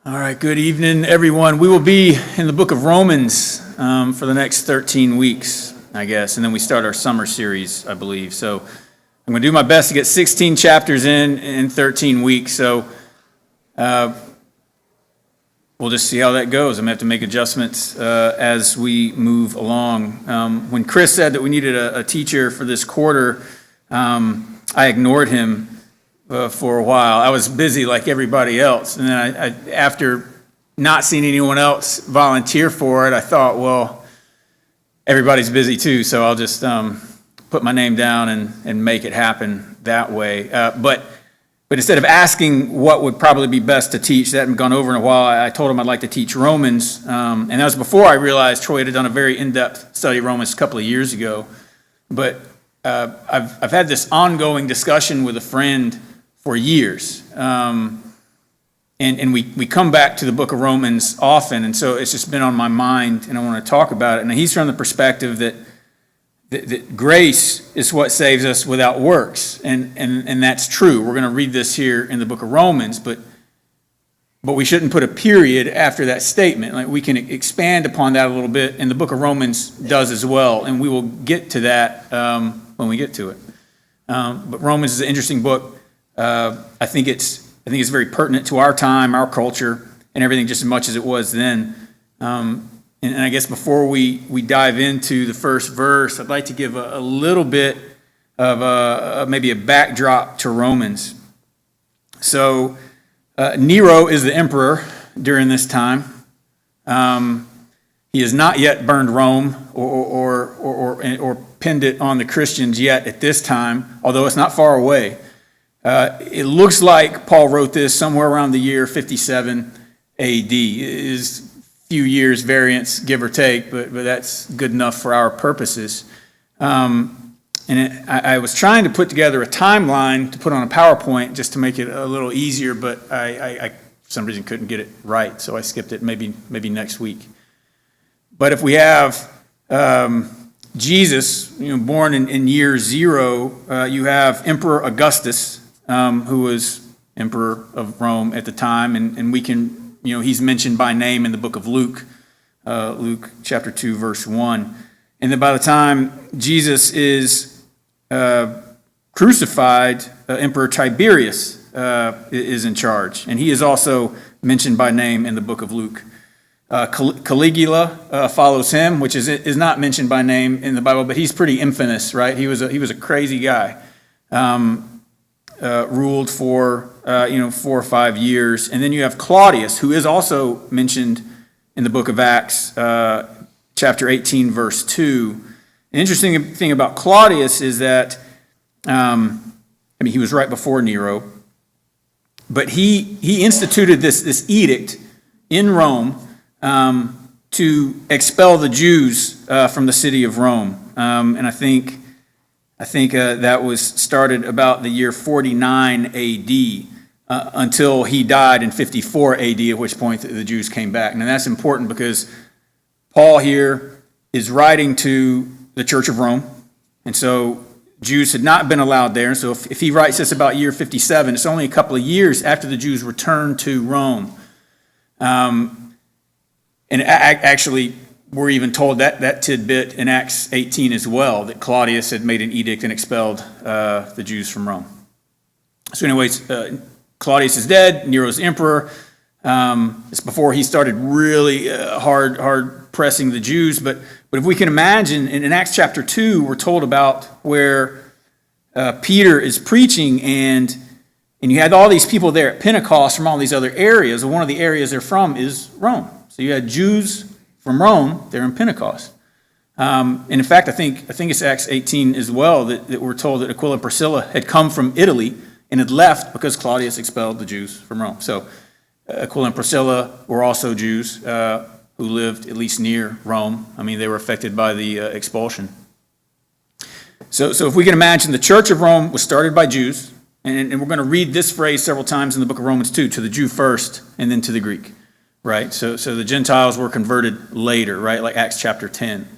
All right, good evening, everyone. We will be in the book of Romans for the next 13 weeks, I guess, and then we start our summer series, I believe. So I'm going to do my best to get 16 chapters in 13 weeks. So we'll just see how that goes. I'm going to have to make adjustments as we move along. When Chris said that we needed a teacher for this quarter, I ignored him for a while. I was busy like everybody else. And then I after not seeing anyone else volunteer for it, I thought, well, everybody's busy too, so I'll just put my name down and make it happen that way. But instead of asking what would probably be best to teach, that hadn't gone over in a while, I told him I'd like to teach Romans. And that was before I realized Troy had done a very in-depth study of Romans a couple of years ago. But I've had this ongoing discussion with a friend for years. And we come back to the book of Romans often, and so it's just been on my mind, and I want to talk about it. And he's from the perspective that grace is what saves us without works, and that's true. We're going to read this here in the book of Romans, but we shouldn't put a period after that statement. Like, we can expand upon that a little bit, and the book of Romans does as well, and we will get to that when we get to it. But Romans is an interesting book. I think it's very pertinent to our time, our culture, and everything just as much as it was then. And I guess before we dive into the first verse, I'd like to give a little bit of maybe a backdrop to Romans. So Nero is the emperor during this time. He has not yet burned Rome or pinned it on the Christians yet at this time, although it's not far away. It looks like Paul wrote this somewhere around the year 57 AD. It is a few years variance, give or take, but that's good enough for our purposes. I was trying to put together a timeline to put on a PowerPoint just to make it a little easier, but I for some reason couldn't get it right, so I skipped it maybe next week. But if we have Jesus, born in year 0, you have Emperor Augustus, who was emperor of Rome at the time, and we can, he's mentioned by name in the book of Luke, Luke chapter 2, verse 1. And then by the time Jesus is crucified, Emperor Tiberius is in charge, and he is also mentioned by name in the book of Luke. Caligula follows him, which is not mentioned by name in the Bible, but he's pretty infamous, right? He was a crazy guy. Ruled for 4 or 5 years. And then you have Claudius, who is also mentioned in the book of Acts, chapter 18, verse 2. An interesting thing about Claudius is that, he was right before Nero, but he instituted this edict in Rome to expel the Jews from the city of Rome. And I think that was started about the year 49 AD until he died in 54 AD, at which point the Jews came back. Now that's important because Paul here is writing to the Church of Rome, and so Jews had not been allowed there. And so if he writes this about year 57, it's only a couple of years after the Jews returned to Rome. And actually, we're even told that tidbit in Acts 18 as well, that Claudius had made an edict and expelled the Jews from Rome. So anyways, Claudius is dead, Nero's emperor. It's before he started really hard pressing the Jews. But if we can imagine, in Acts chapter 2, we're told about where Peter is preaching, and you had all these people there at Pentecost from all these other areas. And one of the areas they're from is Rome. So you had Jews from Rome there in Pentecost. And in fact, I think it's Acts 18 as well that we're told that Aquila and Priscilla had come from Italy and had left because Claudius expelled the Jews from Rome. So Aquila and Priscilla were also Jews who lived at least near Rome. They were affected by the expulsion. So if we can imagine, the Church of Rome was started by Jews, and we're going to read this phrase several times in the book of Romans too, to the Jew first and then to the Greek. Right, so the Gentiles were converted later, right, like Acts chapter 10.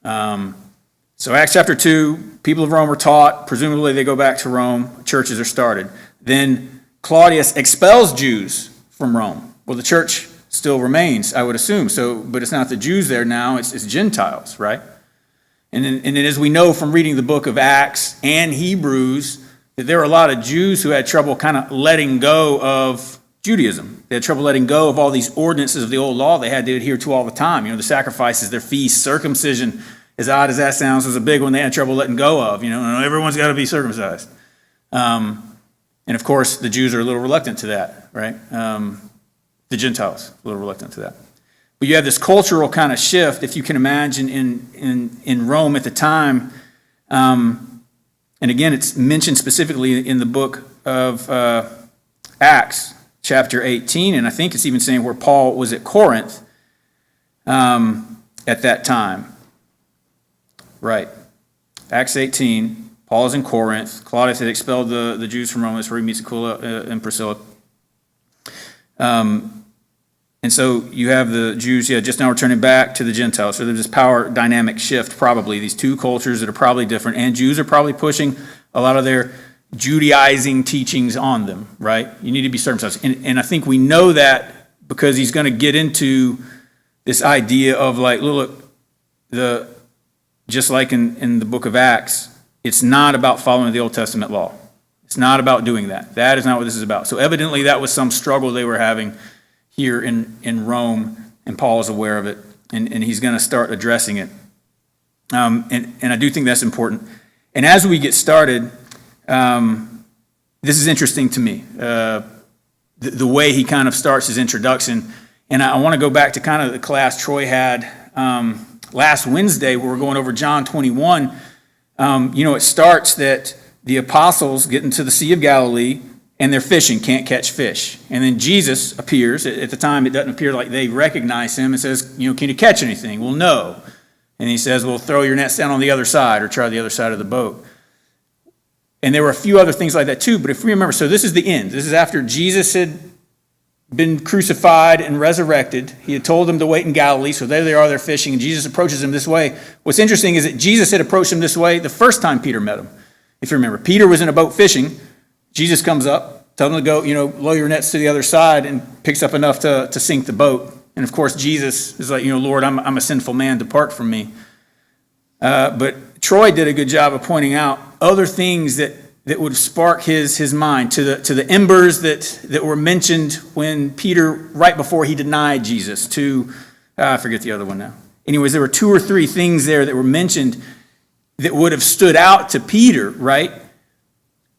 So Acts chapter 2, people of Rome are taught, presumably they go back to Rome, churches are started. Then Claudius expels Jews from Rome. Well, the church still remains, I would assume. But it's not the Jews there now, it's Gentiles, right? And then as we know from reading the book of Acts and Hebrews, that there were a lot of Jews who had trouble kind of letting go of Judaism. They had trouble letting go of all these ordinances of the old law they had to adhere to all the time. The sacrifices, their feasts, circumcision, as odd as that sounds, was a big one they had trouble letting go of. Everyone's got to be circumcised. And of course, the Jews are a little reluctant to that, right? The Gentiles, a little reluctant to that. But you have this cultural kind of shift, if you can imagine, in Rome at the time. And again, it's mentioned specifically in the book of Acts, chapter 18. And I think it's even saying where Paul was at Corinth at that time. Right. Acts 18, Paul is in Corinth. Claudius had expelled the Jews from Rome. That's where he meets Aquila and Priscilla. And so you have the Jews, just now returning back to the Gentiles. So there's this power dynamic shift, probably. These two cultures that are probably different. And Jews are probably pushing a lot of their Judaizing teachings on them, right? You need to be circumcised. And I think we know that because he's going to get into this idea of just like in the book of Acts, it's not about following the Old Testament law. It's not about doing that. That is not what this is about. So evidently that was some struggle they were having here in Rome, and Paul is aware of it, and he's going to start addressing it. And I do think that's important. And as we get started, this is interesting to me, the way he kind of starts his introduction. And I want to go back to kind of the class Troy had last Wednesday, where we're going over John 21. It starts that the apostles get into the Sea of Galilee, and they're fishing, can't catch fish. And then Jesus appears. At the time, it doesn't appear like they recognize him, and says, can you catch anything? Well, no. And he says, well, throw your nets down on the other side, or try the other side of the boat. And there were a few other things like that too, but if we remember, so this is the end. This is after Jesus had been crucified and resurrected. He had told them to wait in Galilee, so there they are, they're fishing, and Jesus approaches them this way. What's interesting is that Jesus had approached him this way the first time Peter met him. If you remember, Peter was in a boat fishing. Jesus comes up, tells him to go, lower your nets to the other side, and picks up enough to sink the boat. And of course, Jesus is like, Lord, I'm a sinful man, depart from me. But Troy did a good job of pointing out other things that would spark his mind to the embers that were mentioned when Peter, right before he denied Jesus, I forget the other one now. Anyways, there were two or three things there that were mentioned that would have stood out to Peter, right?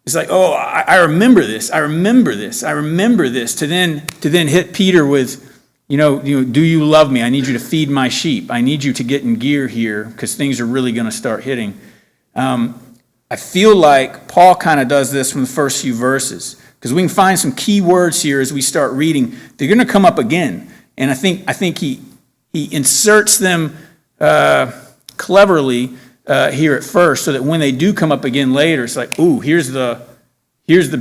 It's like, I remember this. I remember this. I remember this. To then hit Peter with, do you love me? I need you to feed my sheep. I need you to get in gear here because things are really going to start hitting. I feel like Paul kind of does this from the first few verses because we can find some key words here as we start reading. They're going to come up again, and I think he inserts them cleverly here at first, so that when they do come up again later, it's like, here's the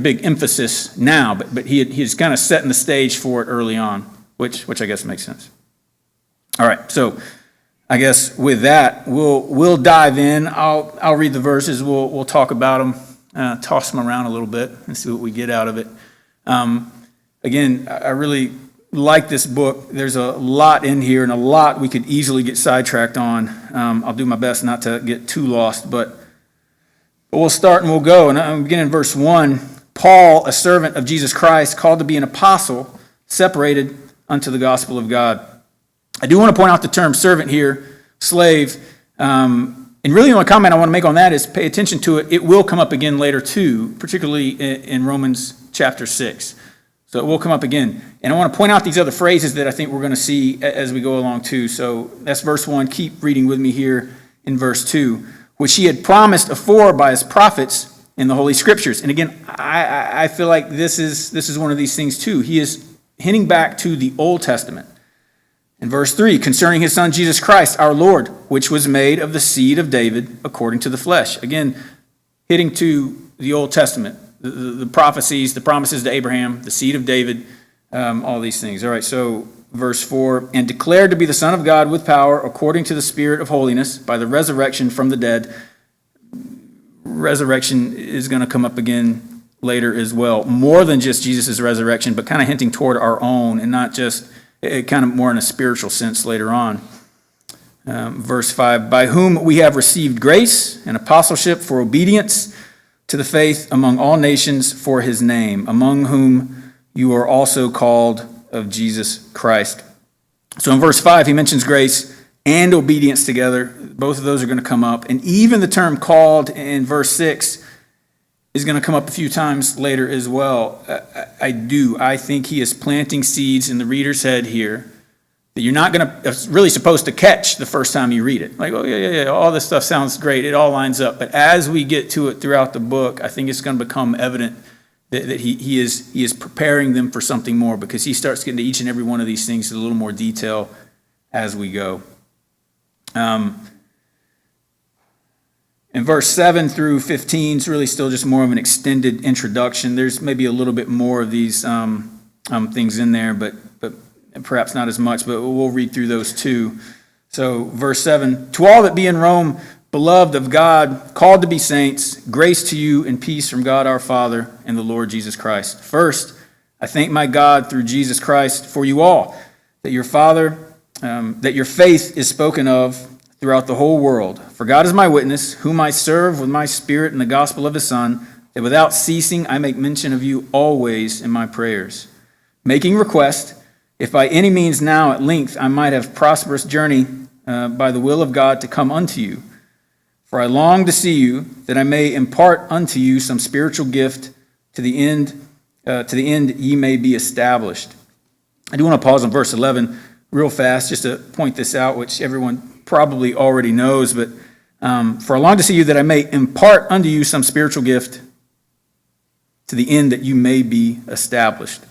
big emphasis now. But he's kind of setting the stage for it early on, which I guess makes sense. All right, so I guess with that, we'll dive in. I'll read the verses. We'll talk about them, toss them around a little bit, and see what we get out of it. Again, I really like this book. There's a lot in here, and a lot we could easily get sidetracked on. I'll do my best not to get too lost, but we'll start and we'll go. And I'm beginning in verse 1. Paul, a servant of Jesus Christ, called to be an apostle, separated unto the gospel of God. I do want to point out the term servant here, slave. And really the only comment I want to make on that is pay attention to it. It will come up again later too, particularly in Romans chapter 6. So it will come up again. And I want to point out these other phrases that I think we're going to see as we go along too. So that's verse 1. Keep reading with me here in verse 2. Which he had promised afore by his prophets in the Holy Scriptures. And again, I feel like this is one of these things too. He is hinting back to the Old Testament. In verse 3, concerning his son Jesus Christ, our Lord, which was made of the seed of David according to the flesh. Again, hitting to the Old Testament. The prophecies, the promises to Abraham, the seed of David, all these things. All right, so verse 4, and declared to be the Son of God with power according to the Spirit of holiness by the resurrection from the dead. Resurrection is going to come up again later as well. More than just Jesus' resurrection, but kind of hinting toward our own, and not just kind of more in a spiritual sense later on. Verse 5, by whom we have received grace and apostleship for obedience to the faith among all nations for his name, among whom you are also called of Jesus Christ. So in verse 5, he mentions grace and obedience together. Both of those are going to come up. And even the term called in verse 6 is going to come up a few times later as well. I think he is planting seeds in the reader's head here that you're not really supposed to catch the first time you read it. Like, oh, yeah, all this stuff sounds great. It all lines up. But as we get to it throughout the book, I think it's going to become evident that he is preparing them for something more, because he starts getting to each and every one of these things in a little more detail as we go. In verse 7 through 15 is really still just more of an extended introduction. There's maybe a little bit more of these things in there, but perhaps not as much, but we'll read through those too. So verse 7, to all that be in Rome, beloved of God, called to be saints, grace to you and peace from God our Father and the Lord Jesus Christ. First, I thank my God through Jesus Christ for you all, that your faith is spoken of throughout the whole world. For God is my witness, whom I serve with my spirit in the gospel of his Son, that without ceasing I make mention of you always in my prayers, making request, if by any means now at length I might have prosperous journey by the will of God to come unto you. For I long to see you, that I may impart unto you some spiritual gift to the end ye may be established. I do want to pause on verse 11 real fast, just to point this out, which everyone probably already knows. But for I long to see you, that I may impart unto you some spiritual gift to the end that you may be established.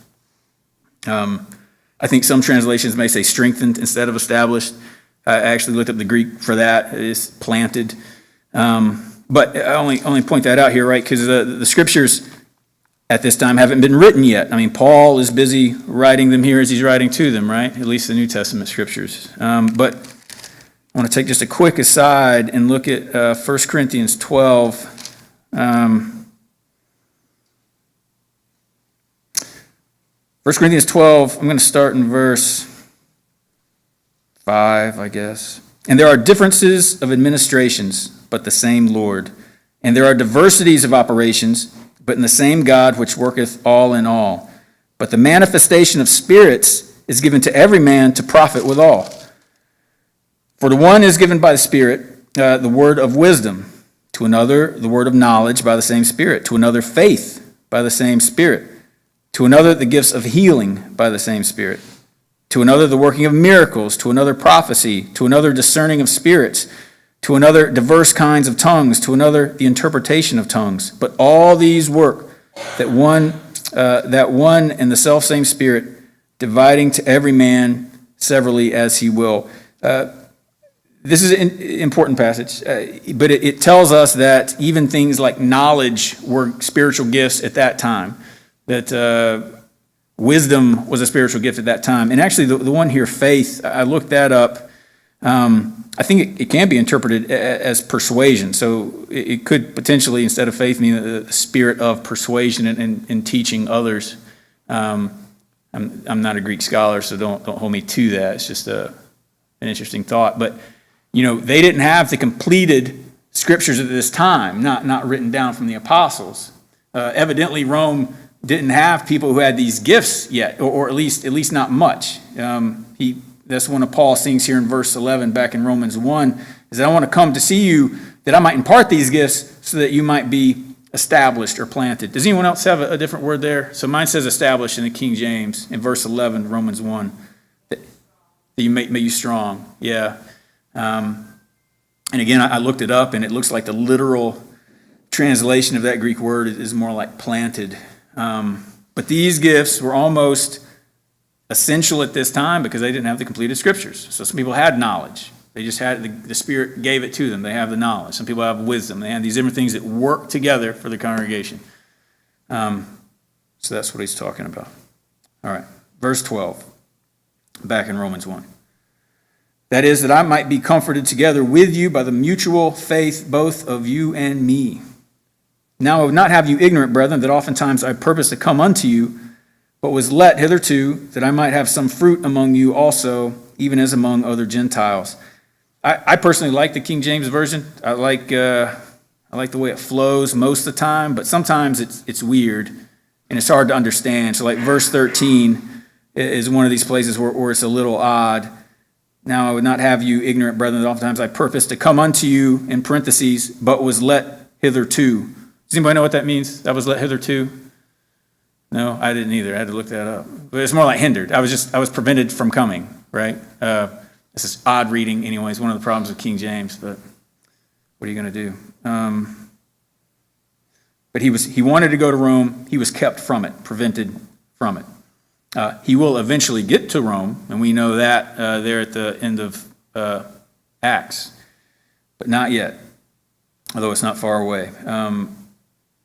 I think some translations may say strengthened instead of established. I actually looked up the Greek for that. It is planted. But I only point that out here, right? Because the scriptures at this time haven't been written yet. I mean, Paul is busy writing them here as he's writing to them, right? At least the New Testament scriptures. But I want to take just a quick aside and look at 1 Corinthians 12. 1 Corinthians 12, I'm going to start in verse 5, I guess. And there are differences of administrations, but the same Lord. And there are diversities of operations, but in the same God which worketh all in all. But the manifestation of spirits is given to every man to profit withal. For to one is given by the Spirit the word of wisdom, to another the word of knowledge by the same Spirit, to another faith by the same Spirit, to another the gifts of healing by the same Spirit, to another the working of miracles, to another prophecy, to another discerning of spirits, to another diverse kinds of tongues, to another the interpretation of tongues. But all these work that one and the selfsame Spirit, dividing to every man severally as he will. This is an important passage, but it tells us that even things like knowledge were spiritual gifts at that time, that wisdom was a spiritual gift at that time. And actually, the one here, faith, I looked that up. I think it can be interpreted as persuasion. So it could potentially, instead of faith, mean the spirit of persuasion and teaching others. I'm not a Greek scholar, so don't hold me to that. It's just an interesting thought. But they didn't have the completed scriptures at this time, not written down from the apostles. Evidently, Rome didn't have people who had these gifts yet, or at least not much. That's one of Paul's things here in verse 11 back in Romans 1, is that I want to come to see you that I might impart these gifts so that you might be established or planted. Does anyone else have a different word there? So mine says established in the King James in verse 11, Romans 1, that you make you strong. Yeah. And again, I looked it up, and it looks like the literal translation of that Greek word is more like planted. But these gifts were almost essential at this time because they didn't have the completed scriptures. So some people had knowledge. They just had, the Spirit gave it to them. They have the knowledge. Some people have wisdom. They have these different things that work together for the congregation. So that's what he's talking about. All right, verse 12, back in Romans 1. That is, that I might be comforted together with you by the mutual faith both of you and me. Now I would not have you ignorant, brethren, that oftentimes I purposed to come unto you, but was let hitherto, that I might have some fruit among you also, even as among other Gentiles. I personally like the King James Version. I like the way it flows most of the time, but sometimes it's weird, and it's hard to understand. So like verse 13 is one of these places where it's a little odd. Now I would not have you ignorant, brethren, that oftentimes I purposed to come unto you, in parentheses, but was let hitherto. Does anybody know what that means? I was let hitherto? No, I didn't either. I had to look that up. But it's more like hindered. I was prevented from coming, right? This is odd reading anyways, one of the problems with King James, but what are you going to do? But he wanted to go to Rome. He was kept from it, prevented from it. He will eventually get to Rome, and we know that there at the end of Acts, but not yet, although it's not far away.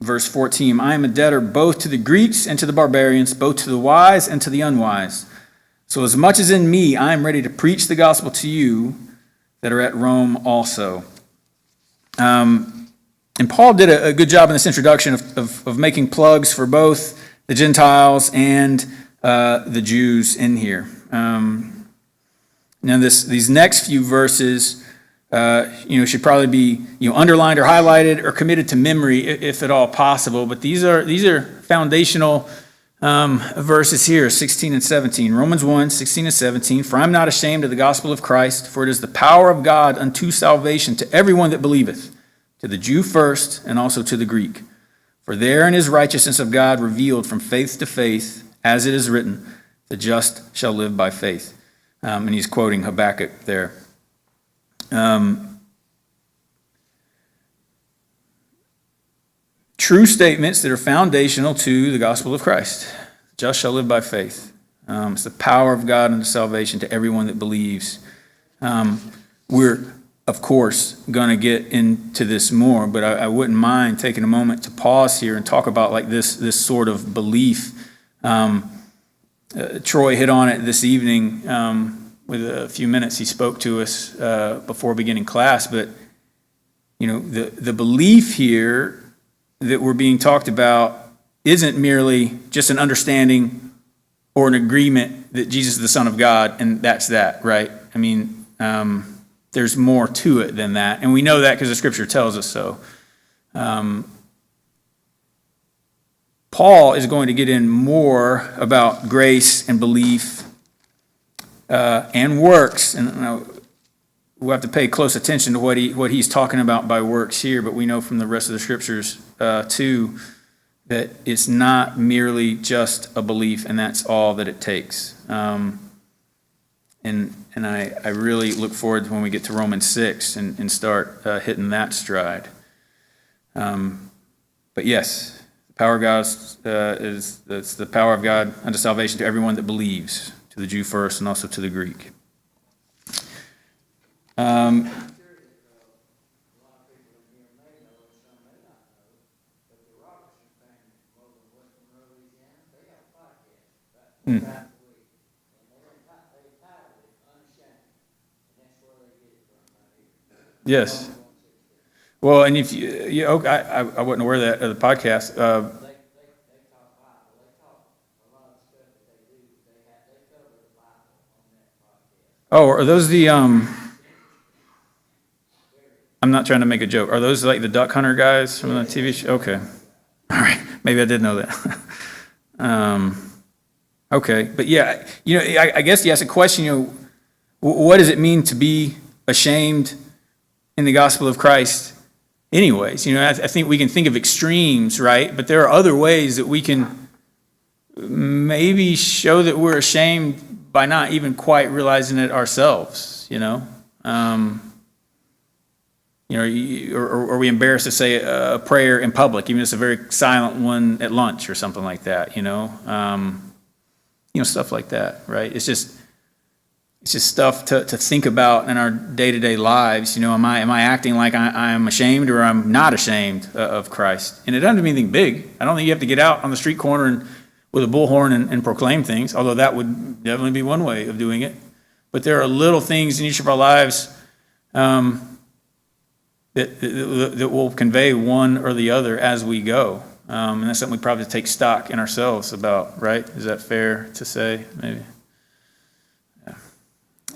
Verse 14, I am a debtor both to the Greeks and to the barbarians, both to the wise and to the unwise. So as much as in me, I am ready to preach the gospel to you that are at Rome also. And Paul did a good job in this introduction of making plugs for both the Gentiles and the Jews in here. Now these next few verses should probably be underlined or highlighted or committed to memory if at all possible. But these are foundational verses here, 16 and 17. Romans 1, 16 and 17. For I am not ashamed of the gospel of Christ, for it is the power of God unto salvation to everyone that believeth, to the Jew first, and also to the Greek. For therein is righteousness of God revealed from faith to faith, as it is written, the just shall live by faith. And he's quoting Habakkuk there. True statements that are foundational to the gospel of Christ. Just shall live by faith. It's the power of God unto salvation to everyone that believes. We're, of course, going to get into this more, but I wouldn't mind taking a moment to pause here and talk about like this sort of belief. Troy hit on it this evening with a few minutes. He spoke to us before beginning class, but the belief here that we're being talked about isn't merely just an understanding or an agreement that Jesus is the Son of God, and that's that, right? I mean, there's more to it than that, and we know that because the Scripture tells us so. Paul is going to get in more about grace and belief and works, and we'll have to pay close attention to what he's talking about by works here, but we know from the rest of the Scriptures too that it's not merely just a belief, and that's all that it takes. And I really look forward to when we get to Romans 6 and start hitting that stride. But yes, the power of God is the power of God unto salvation to everyone that believes, to the Jew first and also to the Greek. Yes. Well, and if I wasn't aware of that of the podcast. Oh, are those the I'm not trying to make a joke. Are those like the duck hunter guys from the TV show? Okay. All right. Maybe I did know that. Okay. But yeah, I guess you ask a question, what does it mean to be ashamed in the gospel of Christ anyways? I think we can think of extremes, right? But there are other ways that we can maybe show that we're ashamed by not even quite realizing it ourselves, or we embarrassed to say a prayer in public, even if it's a very silent one at lunch or something like that, stuff like that, right? It's just stuff to think about in our day-to-day lives. Am I acting like I'm ashamed or I'm not ashamed of Christ? And it doesn't mean anything big. I don't think you have to get out on the street corner and with a bullhorn and proclaim things, although that would definitely be one way of doing it. But there are little things in each of our lives that will convey one or the other as we go. And that's something we probably take stock in ourselves about, right? Is that fair to say? Maybe.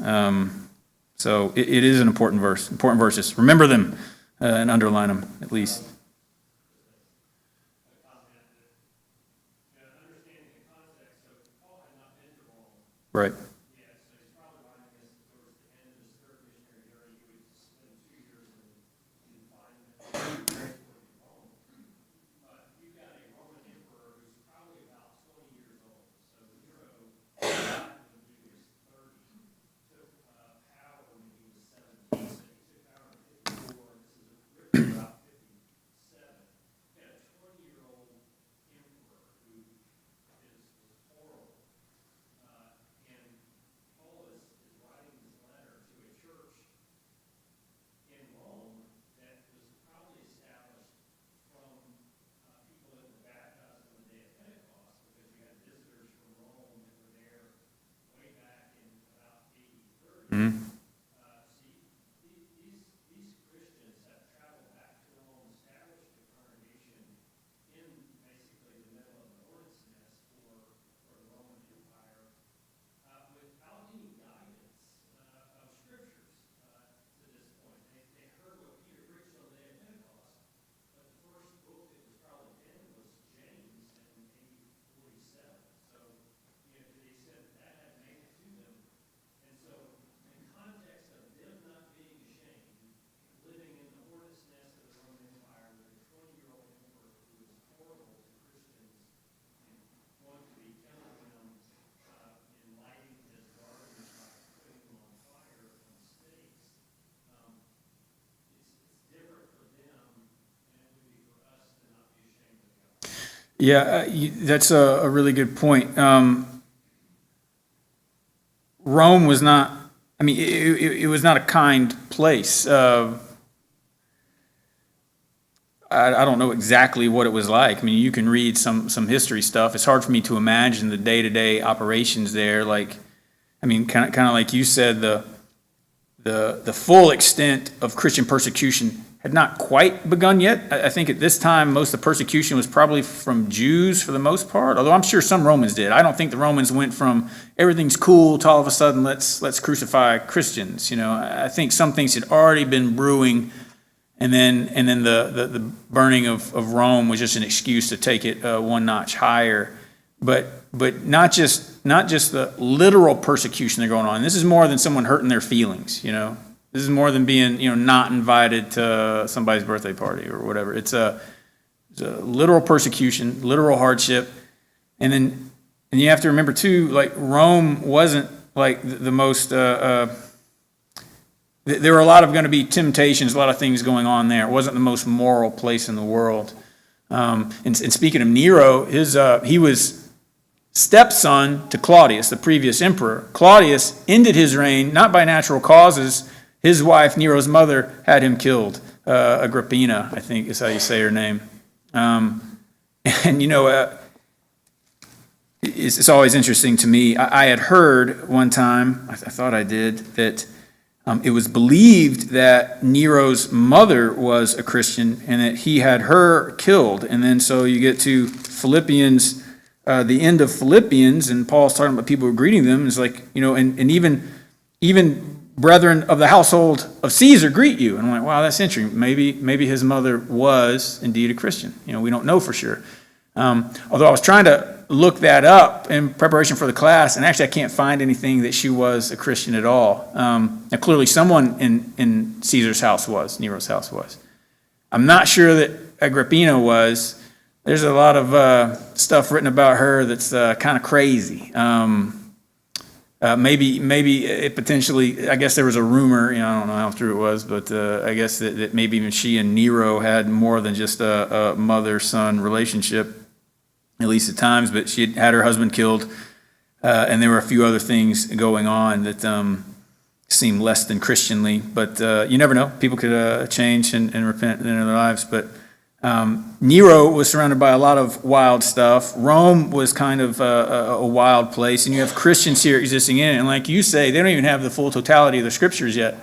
Yeah. So it is an important verse, important verses. Remember them and underline them at least. Right. Mm-hmm. Yeah, that's a really good point. Rome was not, I mean, it was not a kind place. I don't know exactly what it was like. I mean, you can read some history stuff. It's hard for me to imagine the day-to-day operations there. Like, I mean, kind of like you said, the full extent of Christian persecution had not quite begun yet. I think at this time, most of the persecution was probably from Jews for the most part, although I'm sure some Romans did. I don't think the Romans went from everything's cool to all of a sudden let's crucify Christians. You know, I think some things had already been brewing, and then the burning of Rome was just an excuse to take it one notch higher. But not just the literal persecution they're going on. This is more than someone hurting their feelings, you know. This is more than being, not invited to somebody's birthday party or whatever. It's a literal persecution, literal hardship. And you have to remember too, like Rome wasn't like the most, there were a lot of going to be temptations, a lot of things going on there. It wasn't the most moral place in the world. And speaking of Nero, he was stepson to Claudius, the previous emperor. Claudius ended his reign not by natural causes. His wife, Nero's mother, had him killed. Agrippina, I think is how you say her name. It's always interesting to me. I had heard one time, I thought I did, that it was believed that Nero's mother was a Christian and that he had her killed. And then so you get to Philippians, the end of Philippians, and Paul's talking about people who are greeting them. It's like, and even brethren of the household of Caesar greet you. And I'm like, wow, that's interesting. Maybe his mother was indeed a Christian. We don't know for sure. Although I was trying to look that up in preparation for the class, and actually I can't find anything that she was a Christian at all. Now clearly someone in Caesar's house was, Nero's house was. I'm not sure that Agrippina was. There's a lot of stuff written about her that's kind of crazy. Maybe it potentially, I guess there was a rumor, I don't know how true it was, but I guess that maybe even she and Nero had more than just a mother-son relationship, at least at times, but she had her husband killed, and there were a few other things going on that seemed less than Christianly, but you never know. People could change and repent in their lives, but Nero was surrounded by a lot of wild stuff. Rome was kind of a wild place, and you have Christians here existing in it. And like you say, they don't even have the full totality of the scriptures yet.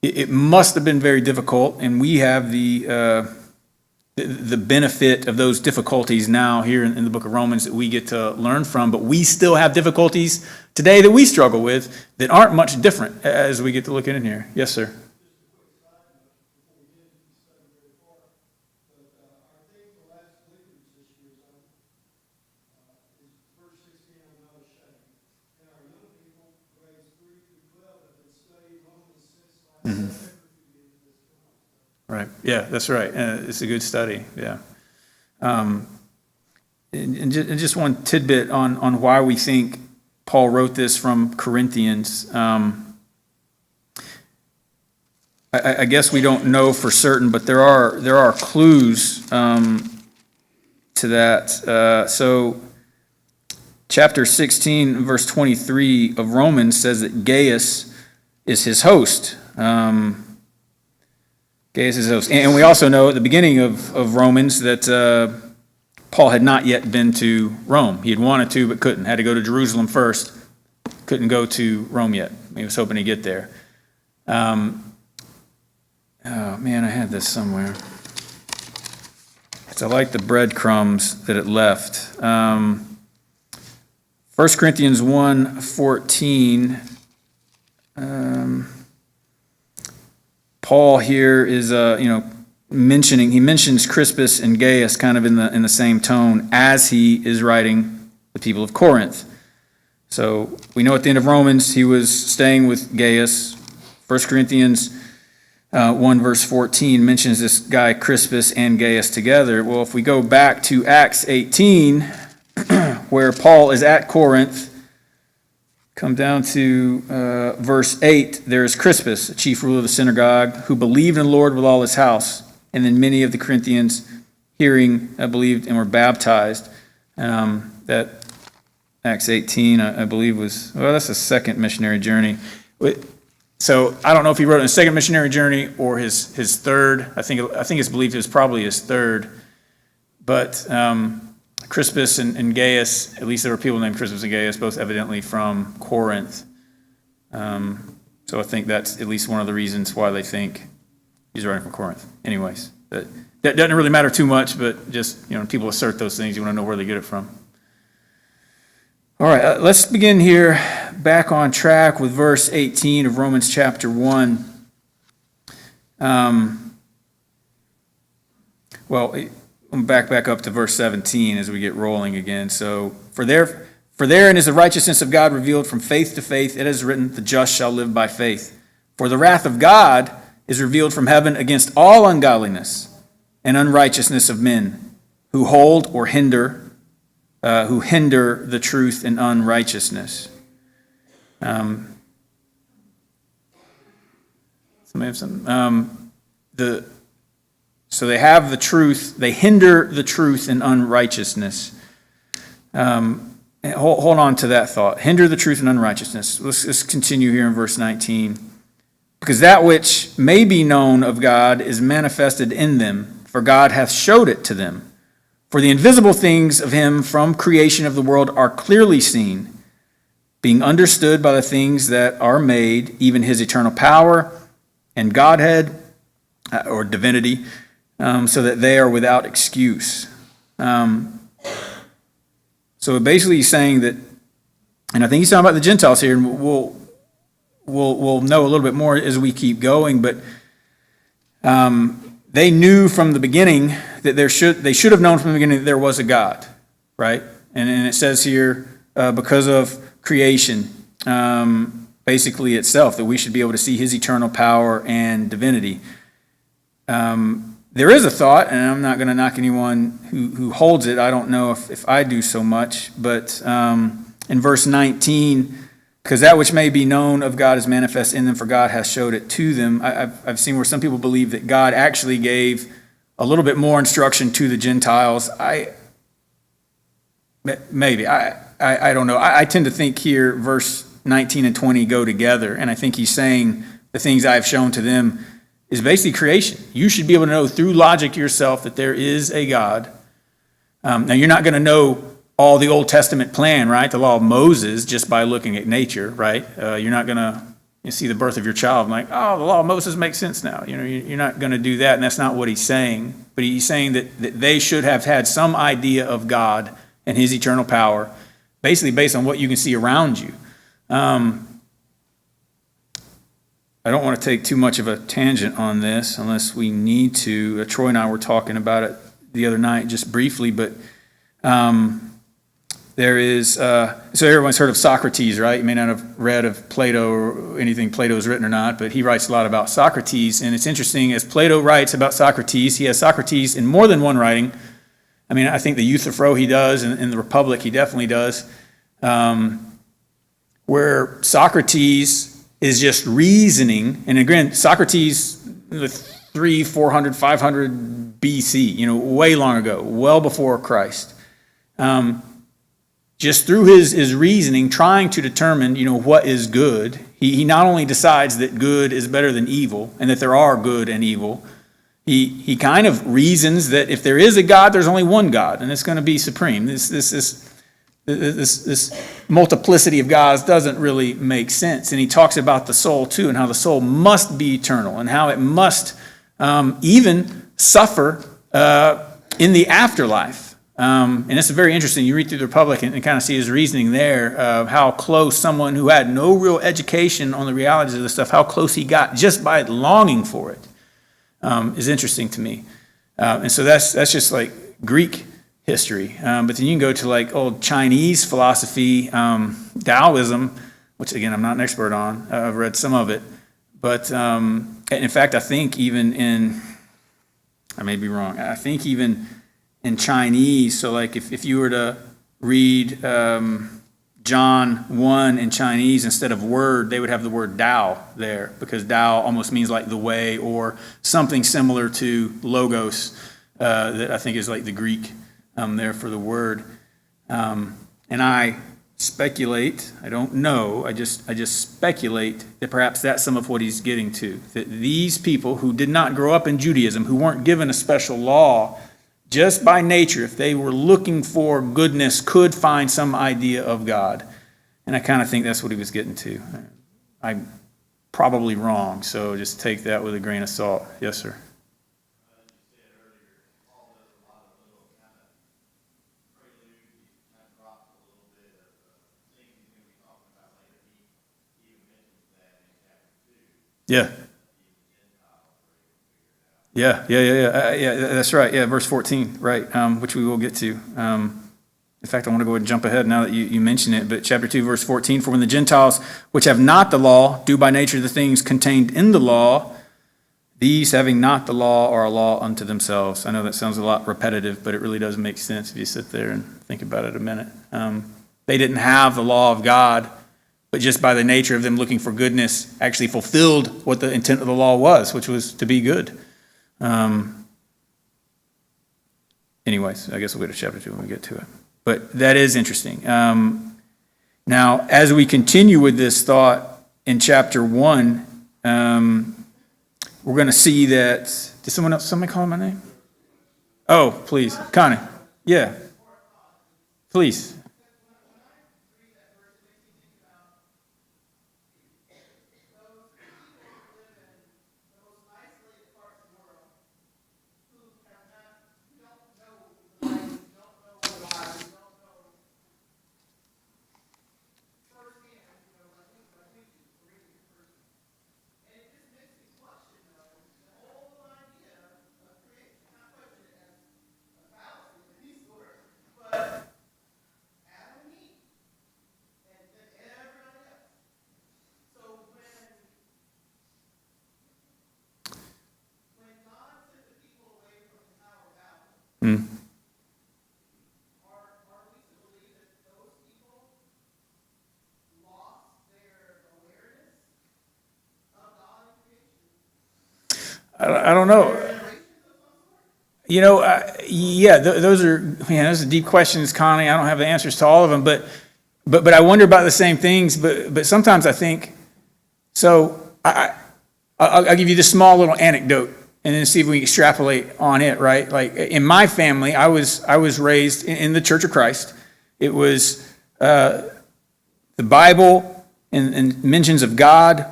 it must have been very difficult, and we have the benefit of those difficulties now here in the book of Romans that we get to learn from, but we still have difficulties today that we struggle with that aren't much different as we get to look in here. Yes, sir. Mm-hmm. Right. Yeah, that's right. It's a good study. Yeah. And just one tidbit on why we think Paul wrote this from Corinthians. I guess we don't know for certain, but there are clues to that. So, chapter 16, verse 23 of Romans says that Gaius is his host. Gaius is his host. And we also know at the beginning of Romans that Paul had not yet been to Rome. He had wanted to, but couldn't. Had to go to Jerusalem first. Couldn't go to Rome yet. He was hoping to get there. Oh, man, I had this somewhere. I like the breadcrumbs that it left. 1 Corinthians 1:14. Paul here is, he mentions Crispus and Gaius kind of in the same tone as he is writing the people of Corinth. So we know at the end of Romans he was staying with Gaius. 1 Corinthians 1 verse 14 mentions this guy Crispus and Gaius together. Well, if we go back to Acts 18, where Paul is at Corinth, come down to verse 8, there's Crispus, a chief ruler of the synagogue, who believed in the Lord with all his house. And then many of the Corinthians, hearing, believed and were baptized. That Acts 18, I believe, that's the second missionary journey. So I don't know if he wrote it in the second missionary journey or his third. I think it's believed it was probably his third. But Crispus and Gaius, at least there were people named Crispus and Gaius, both evidently from Corinth. So I think that's at least one of the reasons why they think he's writing from Corinth. Anyways, that doesn't really matter too much, but just, people assert those things, you want to know where they get it from. All right, let's begin here back on track with verse 18 of Romans chapter 1. I'm back up to verse 17 as we get rolling again. So, for therein is the righteousness of God revealed from faith to faith. It is written, the just shall live by faith. For the wrath of God is revealed from heaven against all ungodliness and unrighteousness of men who hold or hinder the truth in unrighteousness. So they have the truth, they hinder the truth in unrighteousness. Hold on to that thought. Hinder the truth in unrighteousness. Let's continue here in verse 19. Because that which may be known of God is manifested in them, for God hath showed it to them. For the invisible things of him from creation of the world are clearly seen, being understood by the things that are made, even his eternal power and Godhead, or divinity, so that they are without excuse. So basically he's saying that, and I think he's talking about the Gentiles here, and we'll know a little bit more as we keep going, but they knew from the beginning that they should have known from the beginning that there was a God, right? And it says here, because of creation, basically itself, that we should be able to see his eternal power and divinity. There is a thought, and I'm not going to knock anyone who holds it. I don't know if I do so much, but in verse 19, because that which may be known of God is manifest in them, for God has showed it to them. I've seen where some people believe that God actually gave a little bit more instruction to the Gentiles. I don't know. I tend to think here verse 19 and 20 go together, and I think he's saying the things I have shown to them is basically creation. You should be able to know through logic yourself that there is a God. Now, you're not going to know all the Old Testament plan, right? The law of Moses just by looking at nature, right? You're not going to you see the birth of your child, I'm like, oh, the law of Moses makes sense now. You're not going to do that, and that's not what he's saying. But he's saying that they should have had some idea of God and his eternal power, basically based on what you can see around you. I don't want to take too much of a tangent on this unless we need to. Troy and I were talking about it the other night just briefly, but there is, so everyone's heard of Socrates, right? You may not have read of Plato or anything Plato's written or not, but he writes a lot about Socrates. And it's interesting, as Plato writes about Socrates, he has Socrates in more than one writing. I mean, I think the Euthyphro he does, and in the Republic he definitely does, where Socrates is just reasoning. And again, Socrates, 300, 400, 500 BC, way long ago, well before Christ. Just through his reasoning, trying to determine, what is good. He not only decides that good is better than evil, and that there are good and evil, he kind of reasons that if there is a God, there's only one God, and it's going to be supreme. This multiplicity of gods doesn't really make sense. And he talks about the soul too, and how the soul must be eternal, and how it must even suffer in the afterlife. And it's very interesting. You read through the Republic and kind of see his reasoning there of how close someone who had no real education on the realities of this stuff, how close he got just by longing for it, is interesting to me. And so that's just like Greek history. But then you can go to like old Chinese philosophy, Taoism, which again, I'm not an expert on. I've read some of it. But in fact, I think even I may be wrong, I think even in Chinese, so like if you were to read John 1 in Chinese, instead of word, they would have the word Tao there, because Tao almost means like the way, or something similar to logos, that I think is like the Greek there for the word. And I speculate, I don't know, I just speculate that perhaps that's some of what he's getting to, that these people who did not grow up in Judaism, who weren't given a special law, just by nature, if they were looking for goodness, could find some idea of God. And I kind of think that's what he was getting to. I'm probably wrong, so just take that with a grain of salt. Yes, sir. Yeah. Yeah, that's right. Yeah, verse 14, right, which we will get to. In fact, I want to go ahead and jump ahead now that you mention it. But chapter 2, verse 14, for when the Gentiles, which have not the law, do by nature the things contained in the law, these having not the law are a law unto themselves. I know that sounds a lot repetitive, but it really does make sense if you sit there and think about it a minute. They didn't have the law of God, but just by the nature of them looking for goodness, actually fulfilled what the intent of the law was, which was to be good. Anyways, I guess we'll go to chapter 2 when we get to it. But that is interesting. Now, as we continue with this thought in chapter 1, we're going to see that. Did somebody call my name? Oh, please. Connie. Yeah. Please. Mm. I don't know. Those are deep questions, Connie. I don't have the answers to all of them, but I wonder about the same things. But sometimes I think. So I'll give you this small little anecdote, and then see if we can extrapolate on it. Right, like in my family, I was raised in the Church of Christ. It was the Bible, and mentions of God,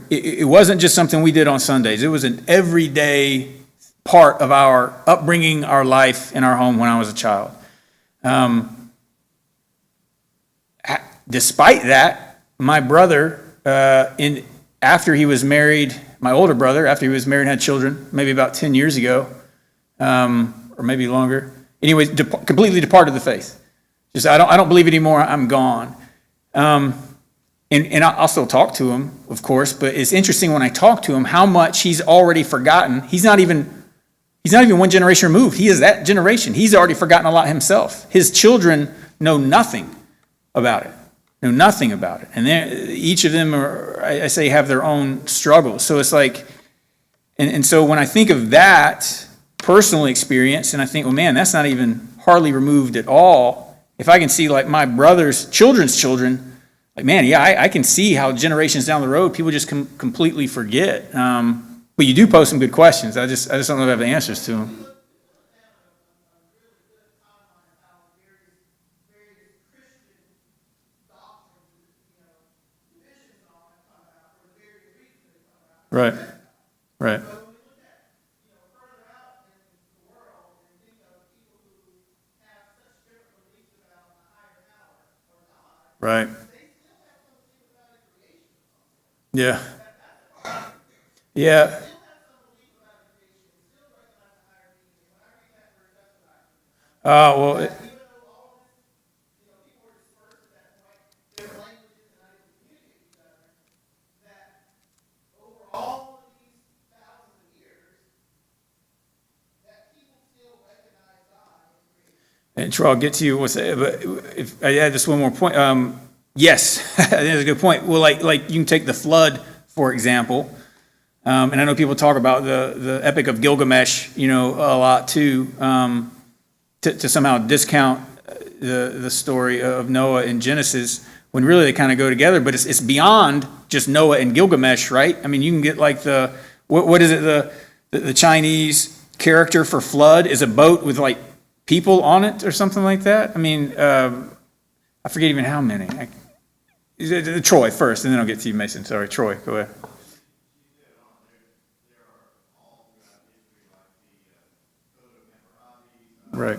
it wasn't just something we did on Sundays. It was an everyday part of our upbringing, our life in our home when I was a child. Despite that, my brother, after he was married, my older brother, after he was married and had children, maybe about 10 years ago, or maybe longer, anyway, completely departed the faith. Just, I don't believe it anymore, I'm gone. And I'll still talk to him, of course, but it's interesting when I talk to him how much he's already forgotten. He's not even one generation removed. He is that generation. He's already forgotten a lot himself. His children know nothing about it. And each of them I say, have their own struggles. So it's like, and so when I think of that personal experience, and I think, well, man, that's not even hardly removed at all. If I can see like my brother's children's children, like, man, yeah, I can see how generations down the road, people just completely forget. But you do pose some good questions. I just don't know if I have the answers to them. Right. Right. Yeah. Yeah. Well, and Troy, I'll get to you. But if I add just one more point, yes, that's a good point. Well, like you can take the flood for example, and I know people talk about the Epic of Gilgamesh, a lot too, to somehow discount the story of Noah in Genesis, when really they kind of go together. But it's beyond just Noah and Gilgamesh, right? I mean, you can get like what is it? The Chinese character for flood is a boat with like people on it or something like that. I mean, I forget even how many. Troy first, and then I'll get to you, Mason. Sorry, Troy, go ahead. Right.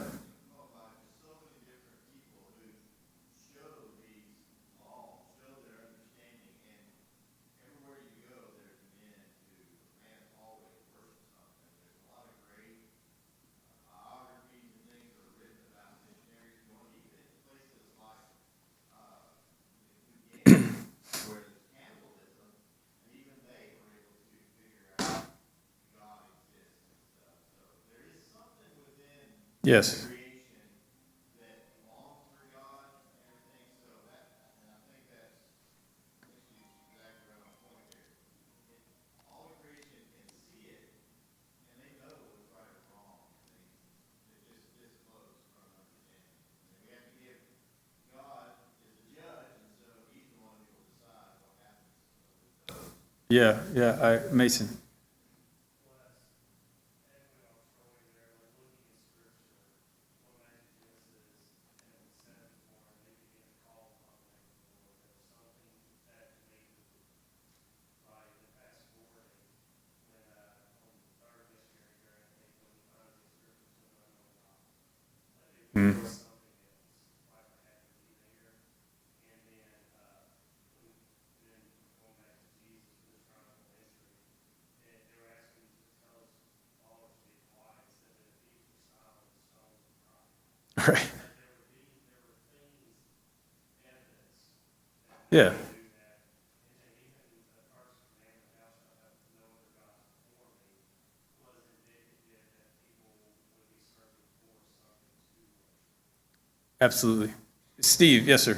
Yes. Yeah, Mason. Mm. Right. Yeah. Absolutely. Steve, yes, sir.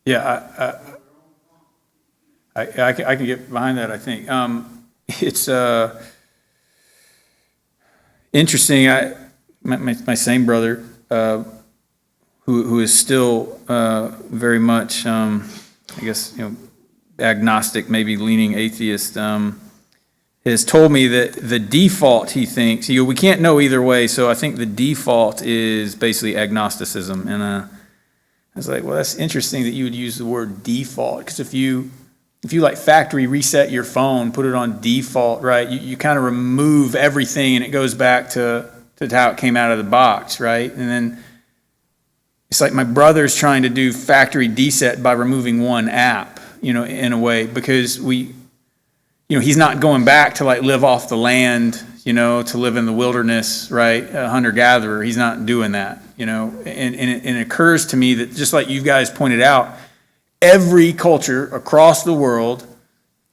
Yeah, I can get behind that, I think. It's interesting. My same brother, who is still very much, I guess, agnostic, maybe leaning atheist, has told me that the default, he thinks, we can't know either way, so I think the default is basically agnosticism. And I was like, well, that's interesting that you would use the word default, because if you like factory reset your phone, put it on default, right, you kind of remove everything and it goes back to how it came out of the box, right? And then it's like my brother's trying to do factory reset by removing one app, in a way, because he's not going back to like live off the land, to live in the wilderness, right? A hunter-gatherer. He's not doing that, and it occurs to me that just like you guys pointed out, every culture across the world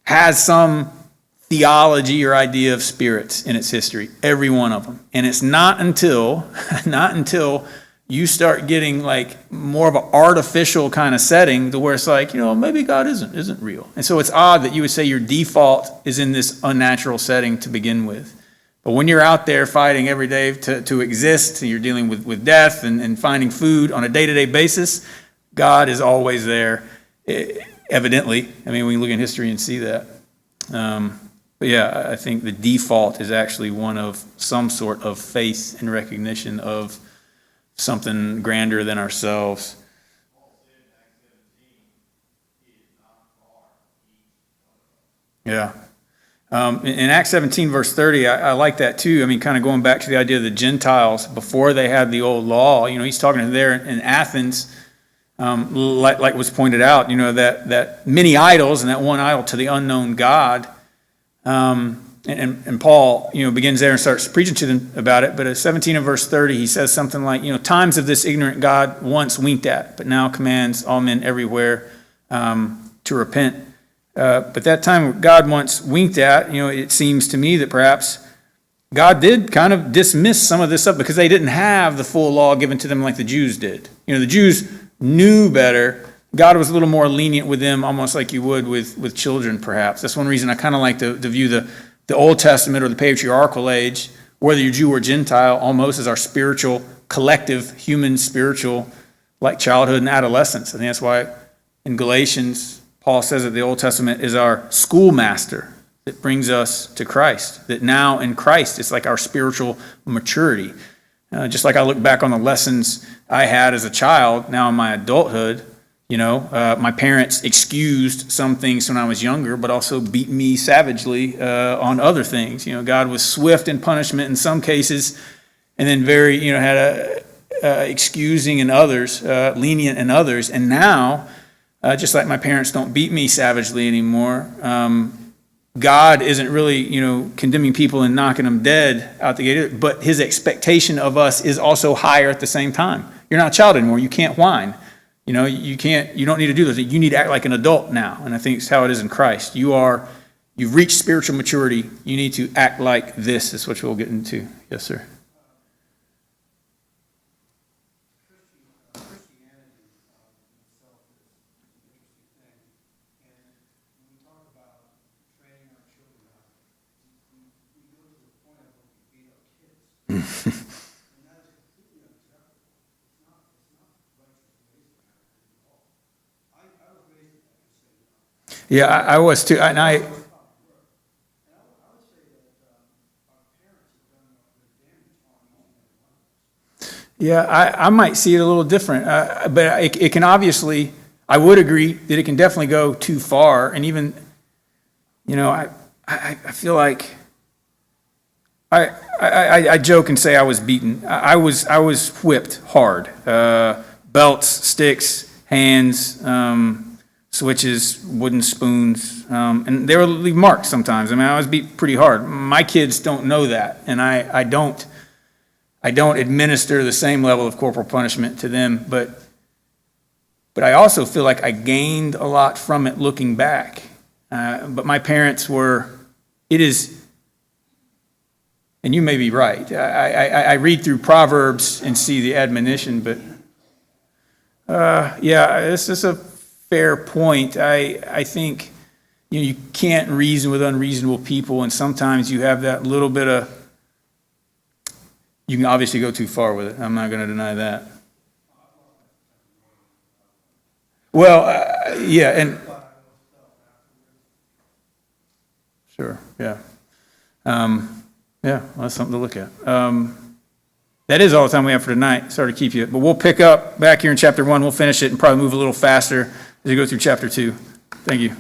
has some theology or idea of spirits in its history, every one of them. And it's not until you start getting like more of an artificial kind of setting to where it's like, maybe God isn't real. And so it's odd that you would say your default is in this unnatural setting to begin with. But when you're out there fighting every day to exist, and you're dealing with death and finding food on a day-to-day basis, God is always there, evidently. I mean, we can look in history and see that. But yeah, I think the default is actually one of some sort of faith and recognition of something grander than ourselves. Yeah. In Acts 17, verse 30, I like that too. I mean, kind of going back to the idea of the Gentiles before they had the old law. He's talking there in Athens, like was pointed out, that many idols and that one idol to the unknown God. And Paul, begins there and starts preaching to them about it. But at 17 and verse 30, he says something like, times of this ignorant God once winked at, but now commands all men everywhere to repent. But that time God once winked at, it seems to me that perhaps God did kind of dismiss some of this stuff because they didn't have the full law given to them like the Jews did. The Jews knew better. God was a little more lenient with them, almost like you would with children, perhaps. That's one reason I kind of like to view the Old Testament or the patriarchal age, whether you're Jew or Gentile, almost as our spiritual, collective, human spiritual, like childhood and adolescence. I think that's why in Galatians, Paul says that the Old Testament is our schoolmaster that brings us to Christ, that now in Christ, it's like our spiritual maturity. Just like I look back on the lessons I had as a child, now in my adulthood, my parents excused some things when I was younger, but also beat me savagely on other things. God was swift in punishment in some cases, and then very, had excusing in others, lenient in others. And now, just like my parents don't beat me savagely anymore, God isn't really, condemning people and knocking them dead out the gate, but his expectation of us is also higher at the same time. You're not a child anymore. You can't whine. You don't need to do those. You need to act like an adult now. And I think it's how it is in Christ. You've reached spiritual maturity. You need to act like this. Is what we'll get into. Yes, sir. Yeah, I was too. And I might see it a little different, but it can obviously, I would agree that it can definitely go too far. And even, I feel like I joke and say I was beaten. I was whipped hard. Belts, sticks, hands, switches, wooden spoons, and they would leave marks sometimes. I mean, I was beat pretty hard. My kids don't know that, and I don't administer the same level of corporal punishment to them, but I also feel like I gained a lot from it looking back. But my parents and you may be right. I read through Proverbs and see the admonition, but it's just a fair point. I think, you can't reason with unreasonable people, and sometimes you have that little bit of, you can obviously go too far with it. I'm not going to deny that. Well, yeah, and sure, yeah. Yeah, well, that's something to look at. That is all the time we have for tonight. Sorry to keep you, but we'll pick up back here in chapter 1. We'll finish it and probably move a little faster as we go through chapter 2. Thank you.